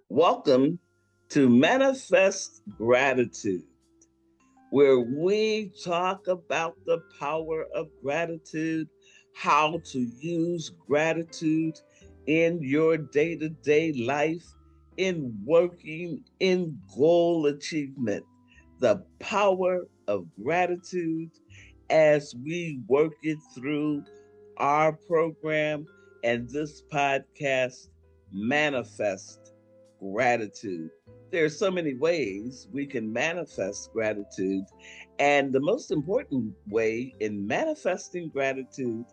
Welcome to Manifest Gratitude, where we talk about the power of gratitude, how to use gratitude in your day to day life, in working, in goal achievement. The power of gratitude as we work it through our program and this podcast, Manifest Gratitude. There are so many ways we can manifest gratitude. And the most important way in manifesting gratitude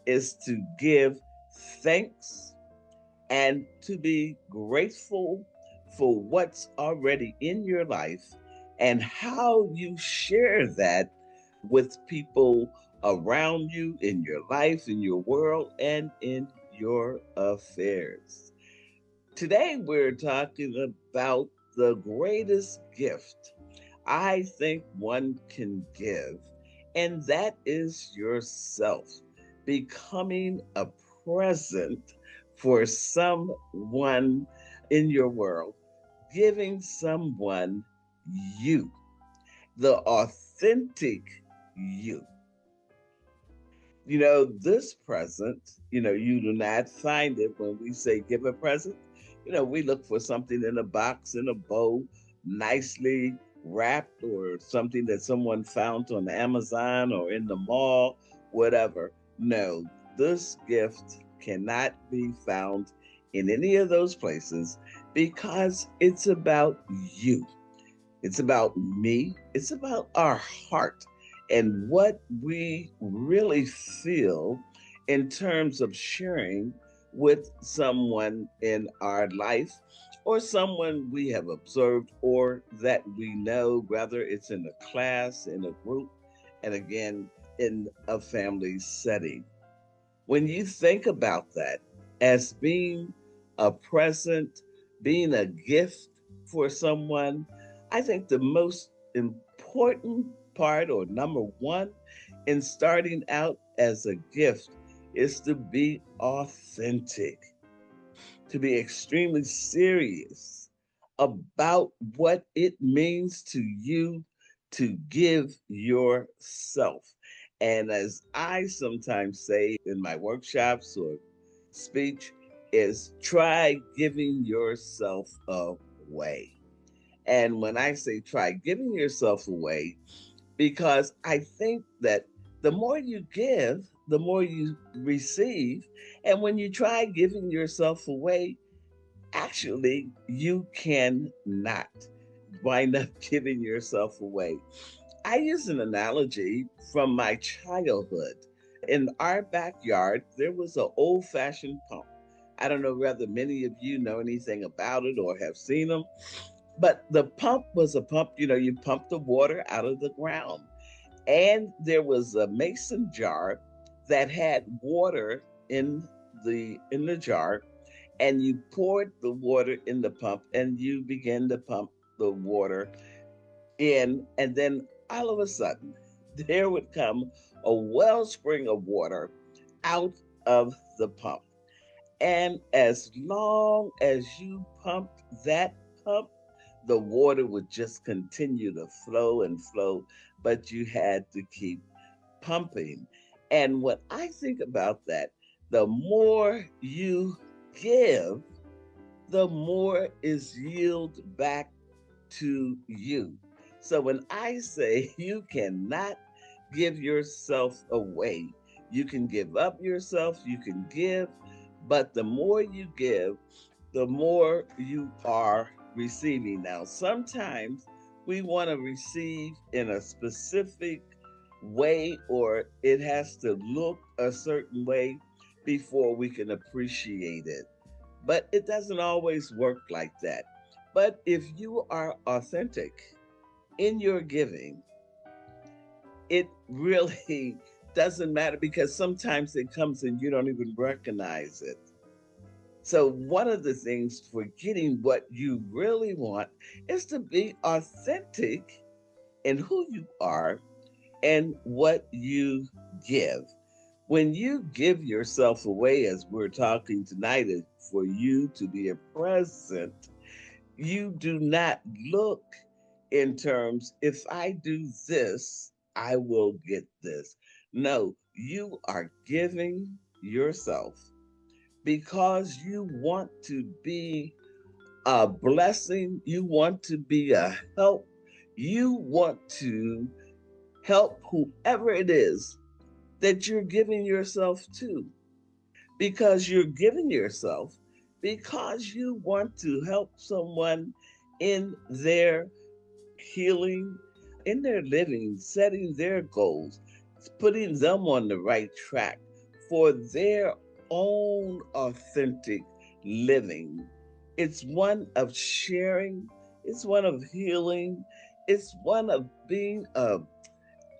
is to give thanks and to be grateful for what's already in your life and how you share that with people around you in your life, in your world, and in your affairs. Today, we're talking about the greatest gift I think one can give, and that is yourself. Becoming a present for someone in your world, giving someone you, the authentic you. This present, you do not find it when we say give a present. We look for something in a box, in a bow, nicely wrapped, or something that someone found on Amazon or in the mall, whatever. No, this gift cannot be found in any of those places because it's about you. It's about me. It's about our heart and what we really feel in terms of sharing with someone in our life or someone we have observed or that we know, whether it's in a class, in a group, and again, in a family setting. When you think about that as being a present, being a gift for someone, I think the most important part, or number one, in starting out as a gift is to be authentic, to be extremely serious about what it means to you to give yourself. And as I sometimes say in my workshops or speech, is try giving yourself away. And when I say try giving yourself away, because I think that the more you give, the more you receive. And when you try giving yourself away, actually, you cannot wind up giving yourself away. I use an analogy from my childhood. In our backyard, there was an old fashioned pump. I don't know whether many of you know anything about it or have seen them, but the pump was a pump, you pump the water out of the ground. And there was a mason jar that had water in the jar, and you poured the water in the pump and you began to pump the water in, and then all of a sudden there would come a wellspring of water out of the pump. And as long as you pumped that pump, the water would just continue to flow and flow, but you had to keep pumping. And when I think about that, the more you give, the more is yielded back to you. So when I say you cannot give yourself away, you can give up yourself, you can give, but the more you give, the more you are receiving. Now, sometimes we want to receive in a specific way, or it has to look a certain way before we can appreciate it. But it doesn't always work like that. But if you are authentic in your giving, it really doesn't matter because sometimes it comes and you don't even recognize it. So, one of the things for getting what you really want is to be authentic in who you are and what you give. When you give yourself away, as we're talking tonight, is for you to be a present, you do not look in terms, if I do this, I will get this. No, you are giving yourself because you want to be a blessing, you want to be a help, you want to help whoever it is that you're giving yourself to, because you're giving yourself because you want to help someone in their healing, in their living, setting their goals, putting them on the right track for their own authentic living. It's one of sharing, it's one of healing, it's one of being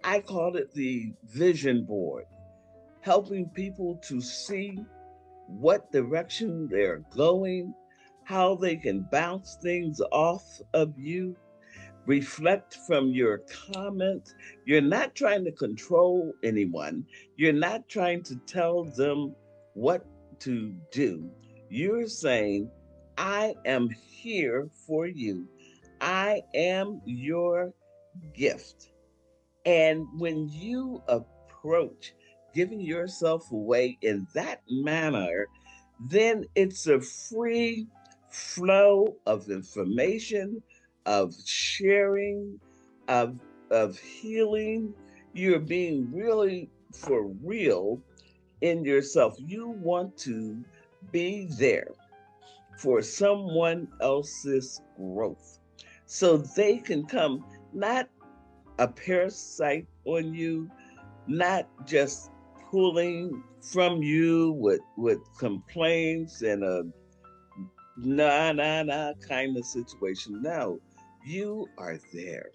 I call it the vision board, helping people to see what direction they're going, how they can bounce things off of you, reflect from your comments. You're not trying to control anyone, you're not trying to tell them what to do. You're saying, I am here for you, I am your gift. And when you approach giving yourself away in that manner, then it's a free flow of information, of sharing, of healing. You're being really for real in yourself. You want to be there for someone else's growth so they can come, not a parasite on you, not just pulling from you with complaints and a nah kind of situation. No, you are there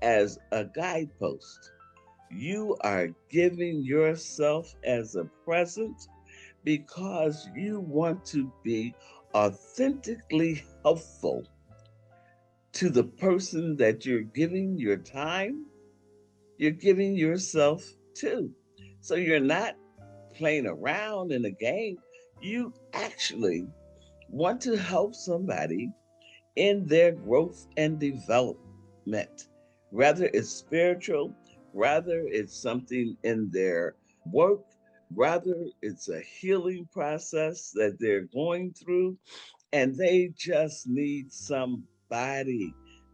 as a guidepost. You are giving yourself as a present because you want to be authentically helpful to the person that you're giving your time, you're giving yourself to. So you're not playing around in a game. You actually want to help somebody in their growth and development. Whether it's spiritual, rather it's something in their work, rather it's a healing process that they're going through, and they just need somebody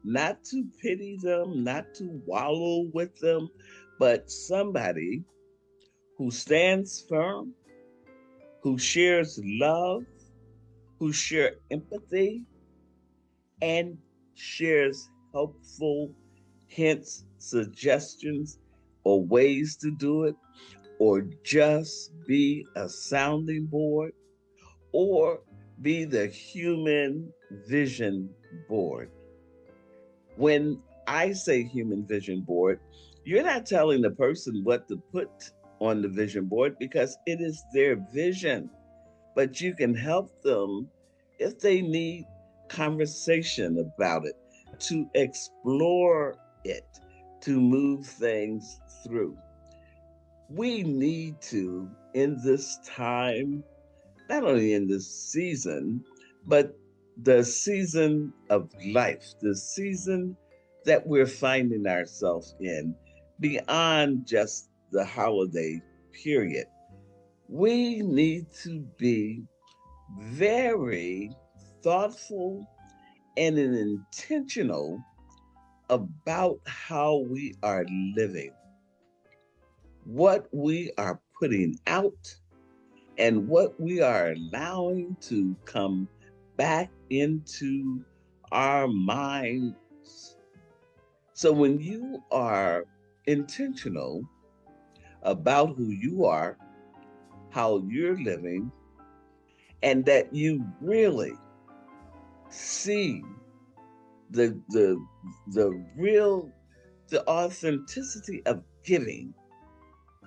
not to pity them, not to wallow with them, but somebody who stands firm, who shares love, who share empathy, and shares helpful hints, suggestions, or ways to do it, or just be a sounding board, or be the human vision board. When I say human vision board, you're not telling the person what to put on the vision board because it is their vision, but you can help them if they need conversation about it, to explore it, to move things through. We need to, in this time, not only in this season, but the season of life, the season that we're finding ourselves in, beyond just the holiday period. We need to be very thoughtful and intentional about how we are living, what we are putting out, and what we are allowing to come back into our minds. So when you are intentional about who you are, how you're living, and that you really see the the the real, the authenticity of giving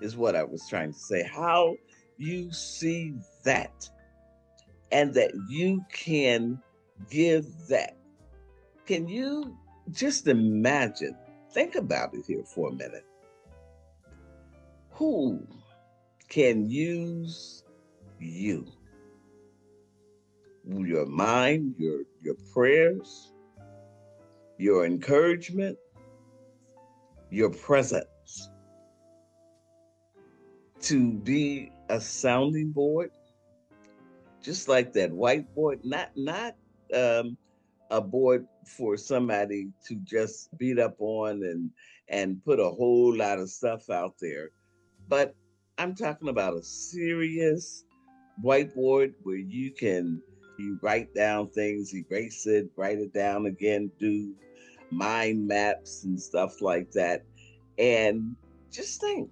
is what I was trying to say. How you see that, and that you can give that. Can you just imagine? Think about it here for a minute. Who? can use you, your mind, your prayers, your encouragement, your presence to be a sounding board, just like that whiteboard, not um, a board for somebody to just beat up on and put a whole lot of stuff out there. But I'm talking about a serious whiteboard where you write down things, erase it, write it down again, do mind maps and stuff like that. And just think,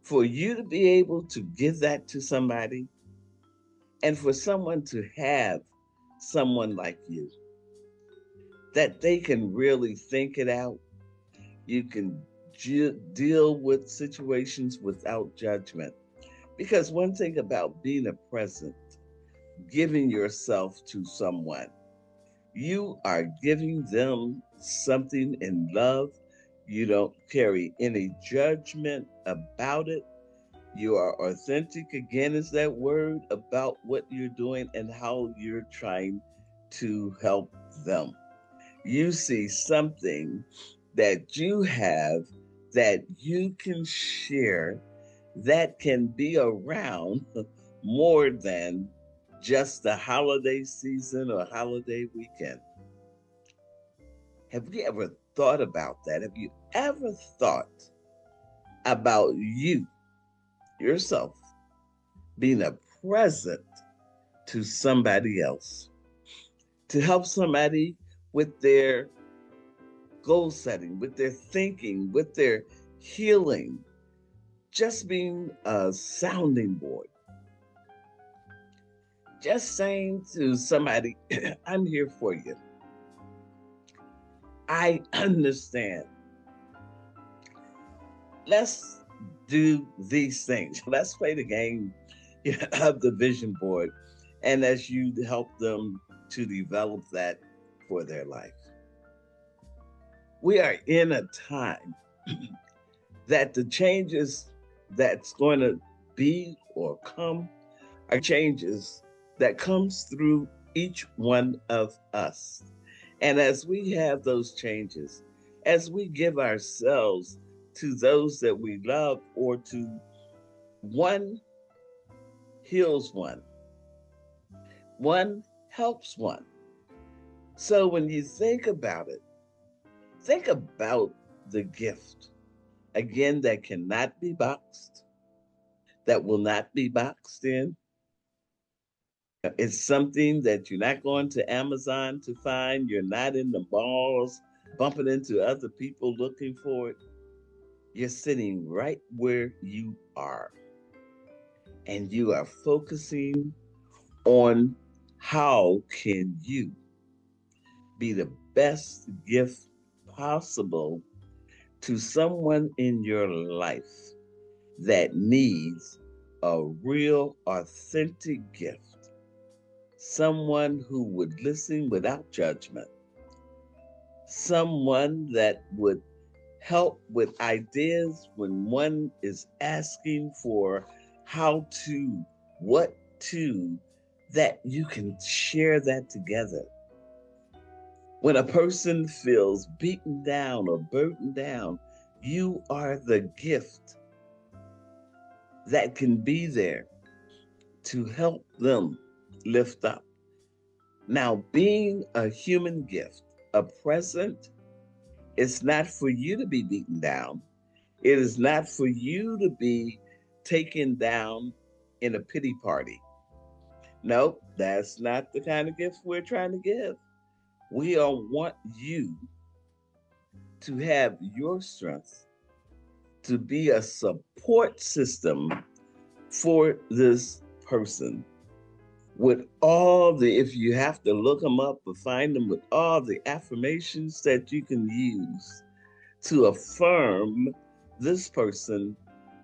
for you to be able to give that to somebody and for someone to have someone like you, that they can really think it out. You can deal with situations without judgment. Because one thing about being a present, giving yourself to someone, you are giving them something in love. You don't carry any judgment about it. You are authentic, again, is that word, about what you're doing and how you're trying to help them. You see something that you have that you can share that can be around more than just the holiday season or holiday weekend. Have you ever thought about that? Have you ever thought about you, yourself, being a present to somebody else, to help somebody with their goal setting, with their thinking, with their healing, just being a sounding board, just saying to somebody, I'm here for you. I understand. Let's do these things. Let's play the game of the vision board. And as you help them to develop that for their life. We are in a time that the changes that's going to be or come are changes that comes through each one of us. And as we have those changes, as we give ourselves to those that we love, or to one heals one helps one. So when you think about it, think about the gift, again, that cannot be boxed, that will not be boxed in. It's something that you're not going to Amazon to find. You're not in the malls bumping into other people looking for it. You're sitting right where you are, and you are focusing on how can you be the best gift possible to someone in your life that needs a real, authentic gift. Someone who would listen without judgment. Someone that would help with ideas when one is asking for how to, what to, that you can share that together. When a person feels beaten down or burdened down, you are the gift that can be there to help them lift up. Now, being a human gift, a present, it's not for you to be beaten down. It is not for you to be taken down in a pity party. No, that's not the kind of gift we're trying to give. We all want you to have your strength, to be a support system for this person with all the, if you have to look them up or find them, with all the affirmations that you can use to affirm this person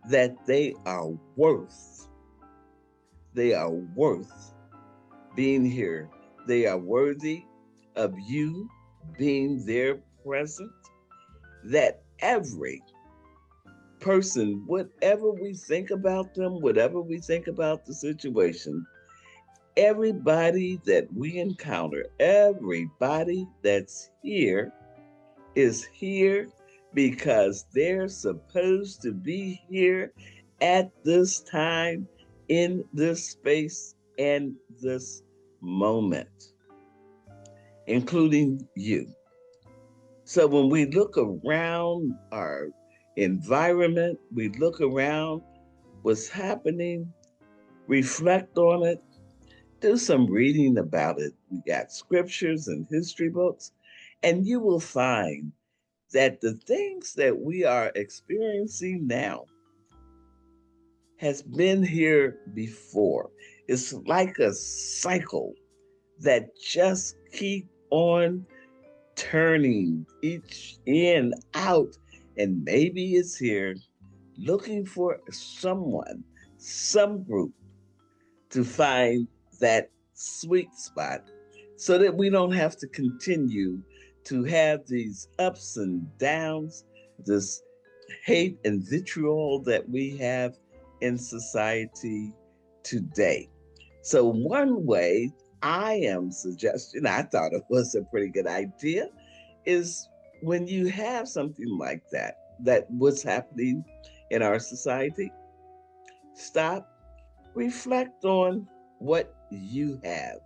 that they are worth being here. They are worthy of you being there present, that every person, whatever we think about them, whatever we think about the situation, everybody that we encounter, everybody that's here is here because they're supposed to be here at this time, in this space, and this moment, including you. So when we look around our environment, we look around what's happening, reflect on it, do some reading about it. We got scriptures and history books, and you will find that the things that we are experiencing now has been here before. It's like a cycle that just keep on turning each in out, and maybe it's here looking for someone, some group to find that sweet spot so that we don't have to continue to have these ups and downs, this hate and vitriol that we have in society today. So one way I am suggesting, I thought it was a pretty good idea, is when you have something like that, that what's happening in our society, stop, reflect on what you have.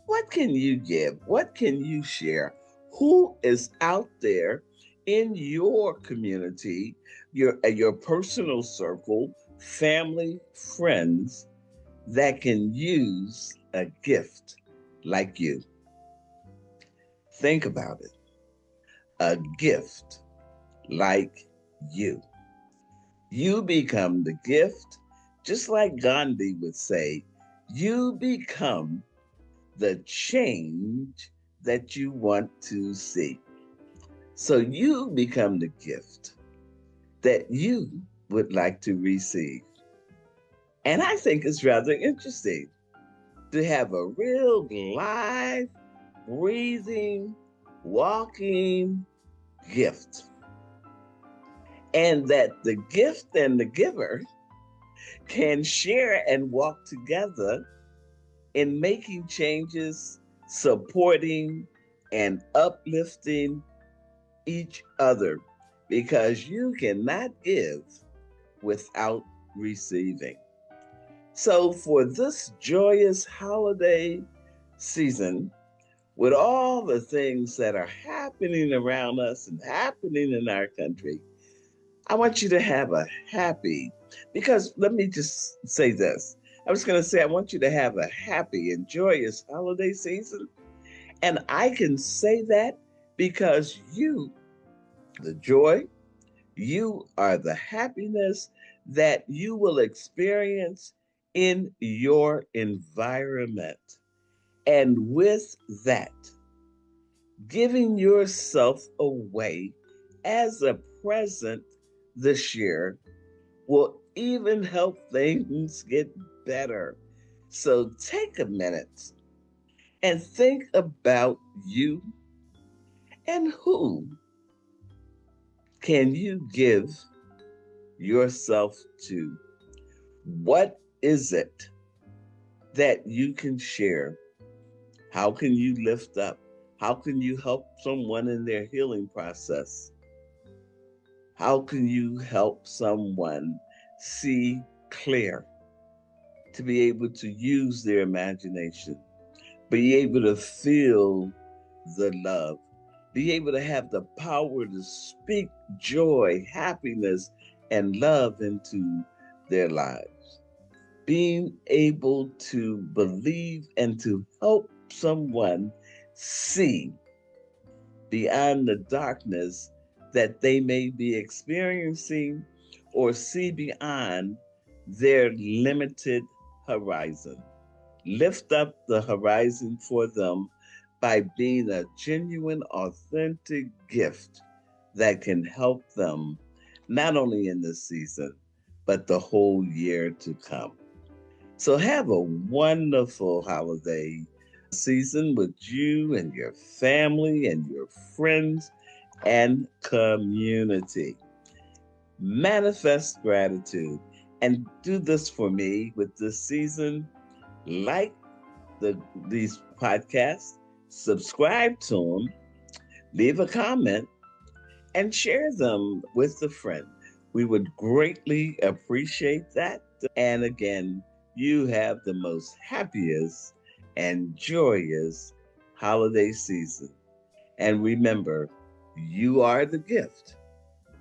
What can you give? What can you share? Who is out there in your community, your personal circle, family, friends that can use a gift like you? Think about it. A gift like you. You become the gift, just like Gandhi would say, you become the change that you want to see. So you become the gift that you would like to receive. And I think it's rather interesting to have a real live, breathing, walking gift. And that the gift and the giver can share and walk together in making changes, supporting and uplifting each other, because you cannot give without receiving. So for this joyous holiday season, with all the things that are happening around us and happening in our country, I want you to have a happy, because let me just say this. I was going to say, I want you to have a happy and joyous holiday season. And I can say that because you, the joy, you are the happiness that you will experience in your environment. And with that, giving yourself away as a present this year will even help things get better. So take a minute and think about you and who can you give yourself to? What is it that you can share? How can you lift up? How can you help someone in their healing process? How can you help someone see clear, to be able to use their imagination, be able to feel the love, be able to have the power to speak joy, happiness, and love into their lives? Being able to believe and to help someone see beyond the darkness that they may be experiencing, or see beyond their limited horizon. Lift up the horizon for them by being a genuine, authentic gift that can help them not only in this season, but the whole year to come. So have a wonderful holiday season with you and your family and your friends and community. Manifest gratitude and do this for me with this season. Like these podcasts, subscribe to them, leave a comment, and share them with a friend. We would greatly appreciate that. And again, you have the most happiest and joyous holiday season. And remember, you are the gift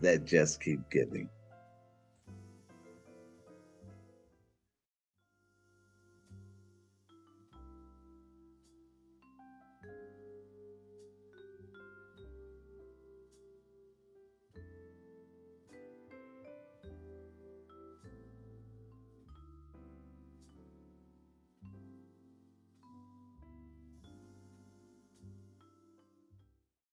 that just keep giving.